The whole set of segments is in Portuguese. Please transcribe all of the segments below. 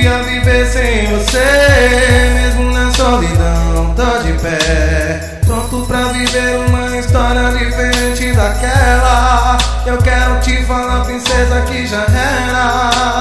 aprendi a viver sem você, mesmo na solidão, tô de pé, pronto pra viver uma história diferente daquela. Eu quero te falar, princesa, que já era.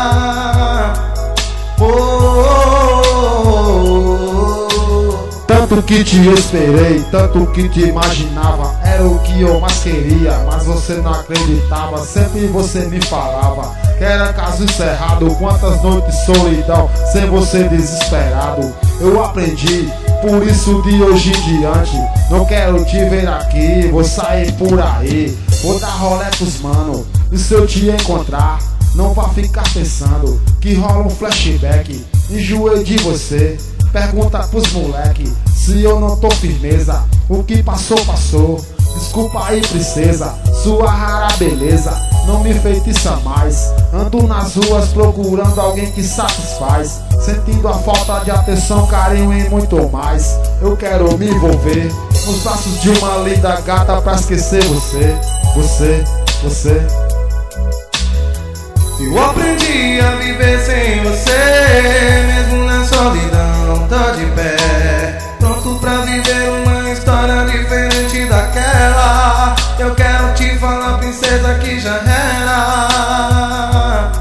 Tanto que te esperei, tanto que te imaginava, era o que eu mais queria, mas você não acreditava. Sempre você me falava que era caso encerrado. Quantas noites de solidão, sem você desesperado. Eu aprendi, por isso de hoje em diante não quero te ver aqui. Vou sair por aí, vou dar rolê pros mano, e se eu te encontrar, não vá ficar pensando que rola um flashback. Enjoei de você, pergunta pros moleque se eu não tô firmeza. O que passou, passou. Desculpa aí, princesa, sua rara beleza não me feitiça mais. Ando nas ruas procurando alguém que satisfaz, sentindo a falta de atenção, carinho e muito mais. Eu quero me envolver nos braços de uma linda gata pra esquecer você. Eu aprendi a viver sem você, mesmo na solidão, tô de pé, pronto pra viver uma história diferente daquela. Eu quero te falar, princesa, que já era.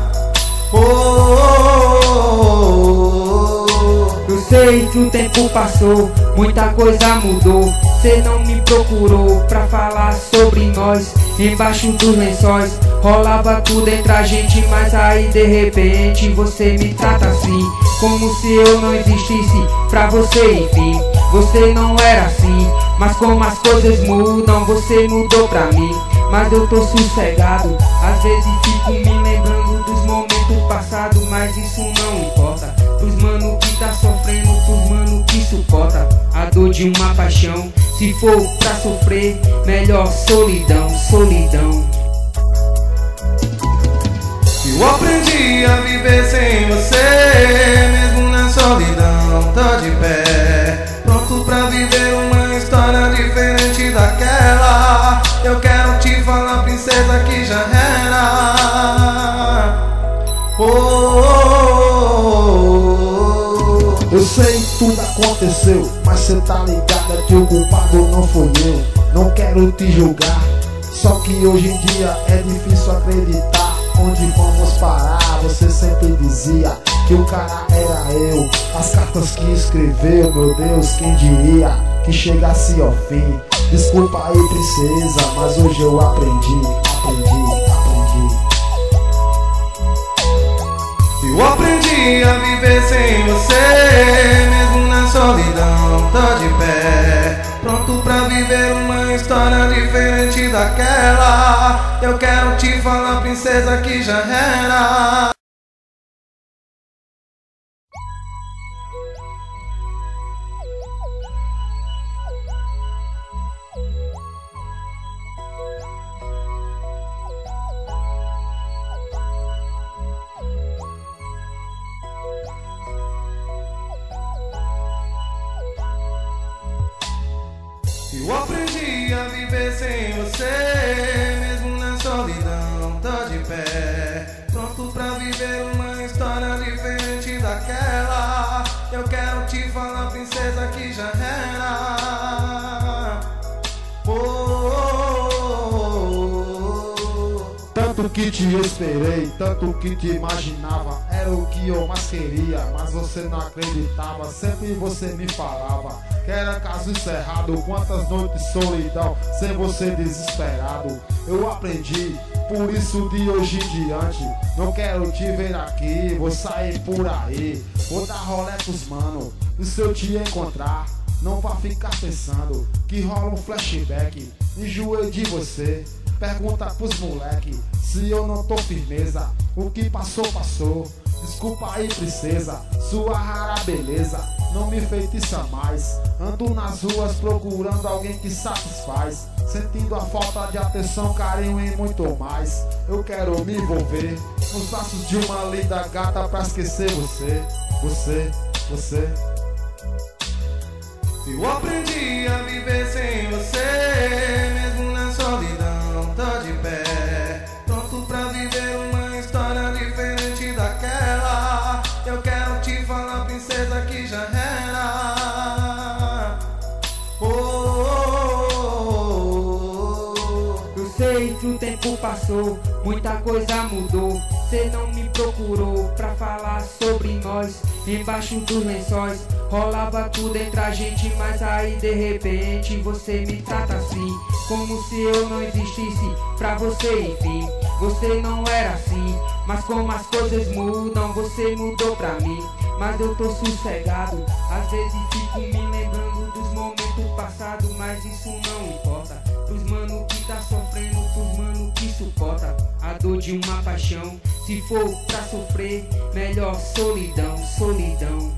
Eu sei que o tempo passou, muita coisa mudou. Cê não me procurou pra falar sobre nós. Embaixo dos lençóis rolava tudo entre a gente, mas aí de repente você me trata assim, como se eu não existisse pra você, enfim. Você não era assim, mas como as coisas mudam, você mudou pra mim. Mas eu tô sossegado, às vezes fico me lembrando dos momentos passados, mas isso não importa. Pros mano que tá sofrendo, pros mano que suporta a dor de uma paixão. Se for pra sofrer, melhor solidão, solidão. Eu aprendi a viver sem você, mesmo na solidão, tô de pé, pronto pra viver uma história diferente daquela. Eu quero te falar, princesa, que já era. Eu sei tudo aconteceu, mas cê tá ligada que o culpado não foi eu. Não quero te julgar, só que hoje em dia é difícil acreditar. Onde vamos parar? Você sempre dizia que o cara era eu. As cartas que escreveu, meu Deus, quem diria que chegasse ao fim. Desculpa aí, princesa, mas hoje eu aprendi. Eu aprendi a viver sem você, mesmo na solidão, tô de pé, pronto pra viver uma história diferente daquela. Eu quero te falar, princesa, que já era. Eu aprendi a viver sem você, mesmo na solidão, tô de pé, pronto pra viver uma história diferente daquela. Eu quero te falar, princesa, que já era. Tanto que te esperei, tanto que te imaginava, era o que eu mais queria, mas você não acreditava. Sempre você me falava que era caso encerrado. Quantas noites de solidão, sem você desesperado. Eu aprendi, por isso de hoje em diante não quero te ver aqui. Vou sair por aí, vou dar rolê pros mano, e se eu te encontrar, não vá ficar pensando que rola um flashback. Enjoei de você, pergunta pros moleque se eu não tô firmeza. O que passou, passou. Desculpa aí, princesa, sua rara beleza não me feitiça mais. Ando nas ruas procurando alguém que satisfaz, sentindo a falta de atenção, carinho e muito mais. Eu quero me envolver nos braços de uma linda gata pra esquecer você. Eu aprendi a viver sem você, mesmo na solidão, tô de pé, pronto pra viver uma história diferente daquela. Eu quero sei que o tempo passou, muita coisa mudou. Cê não me procurou pra falar sobre nós. Embaixo dos lençóis rolava tudo entre a gente, mas aí de repente você me trata assim, como se eu não existisse pra você, enfim. Você não era assim, mas como as coisas mudam, você mudou pra mim. Mas eu tô sossegado, às vezes fico me lembrando dos momentos passados, mas isso não importa. Pros mano que tá sofrendo, pros mano que suporta a dor de uma paixão. Se for pra sofrer, melhor solidão, solidão.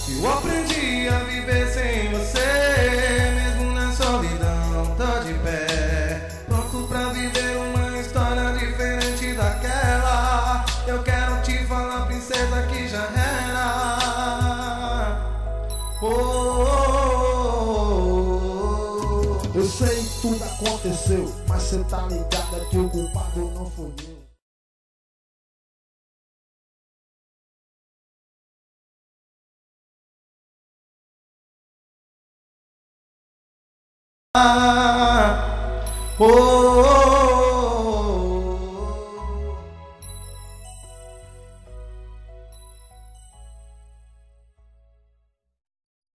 Eu aprendi a viver sem você, mesmo na solidão, tô de pé, pronto pra viver uma história diferente daquela. Eu quero te falar, princesa, que já era. Eu sei que tudo aconteceu, mas cê tá ligada que o culpado não foi eu. Oh,